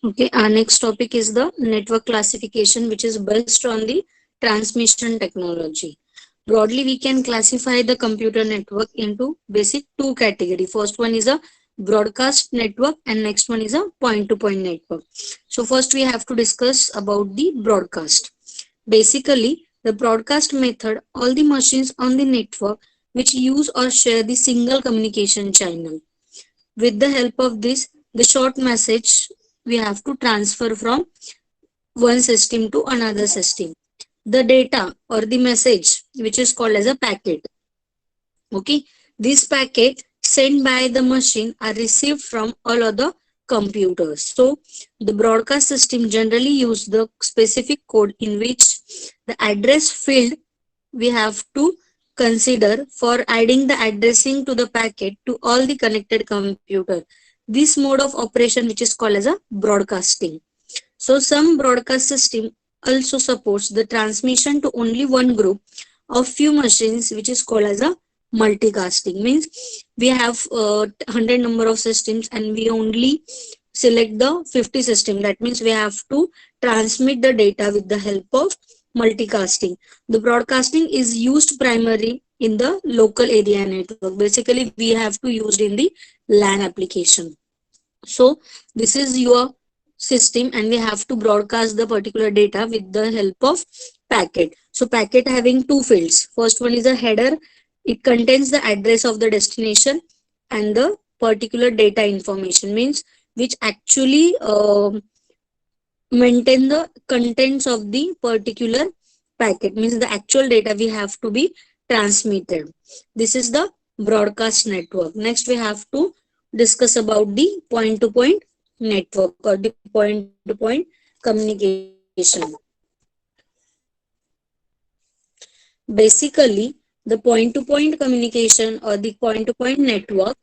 Okay, our next topic is the network classification, which is based on the transmission technology. Broadly, we can classify the computer network into basic two categories. First one is a broadcast network, and next one is a point-to-point network. So first we have to discuss about the broadcast. Basically, the broadcast method, all the machines on the network which use or share the single communication channel. With the help of this, the short message we have to transfer from one system to another system. The data or the message, which is called as a packet. Okay, this packet sent by the machine are received from all other computers. So the broadcast system generally use the specific code in which the address field we have to consider for adding the addressing to the packet to all the connected computer. This mode of operation, which is called as a broadcasting. So some broadcast system also supports the transmission to only one group of few machines, which is called as a multicasting. Means we have 100 number of systems and we only select the 50 system. That means we have to transmit the data with the help of multicasting. The broadcasting is used primarily in the local area network. Basically, we have to use in the LAN application. So this is your system and we have to broadcast the particular data with the help of packet. So packet having two fields. First one is a header. It contains the address of the destination and the particular data information, means which actually maintain the contents of the particular packet, means the actual data we have to be transmitted. This is the broadcast network. Next we have to discuss about the point to point network or the point to point communication. Basically, the point to point communication or the point to point network,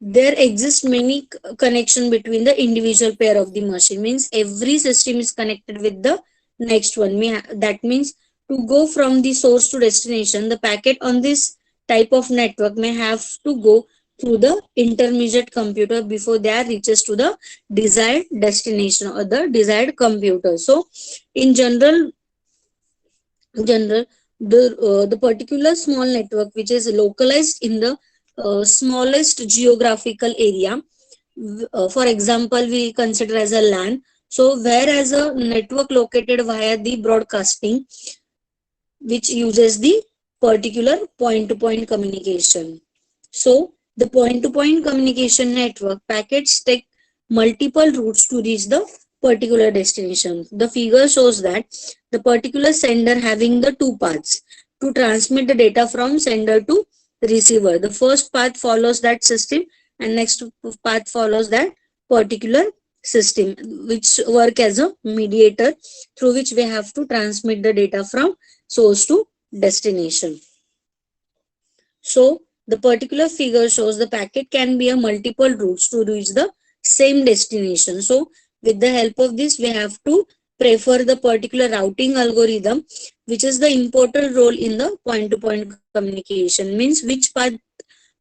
there exists many connection between the individual pair of the machine, means every system is connected with the next one. That means to go from the source to destination, the packet on this type of network may have to go through the intermediate computer before they are reaches to the desired destination or the desired computer. So in general, the particular small network which is localized in the smallest geographical area, for example we consider as a LAN. So whereas a network located via the broadcasting, which uses the particular point to point communication. So the point to point communication network packets take multiple routes to reach the particular destination. The figure shows that the particular sender having the two paths to transmit the data from sender to receiver. The first path follows that system and next path follows that particular system, which work as a mediator through which we have to transmit the data from source to destination. So the particular figure shows the packet can be a multiple routes to reach the same destination. So with the help of this, we have to prefer the particular routing algorithm, which is the important role in the point-to-point communication. Means which path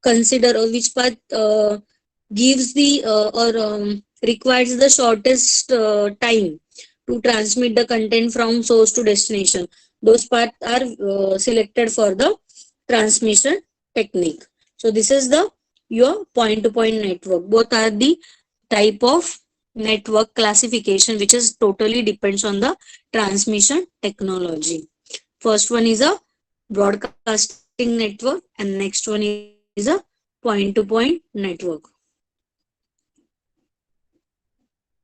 consider or which path gives the or requires the shortest time to transmit the content from source to destination. Those paths are selected for the transmission technique. So this is the your point to point network. Both are the type of network classification which is totally depends on the transmission technology. First one is a broadcasting network and next one is a point to point network.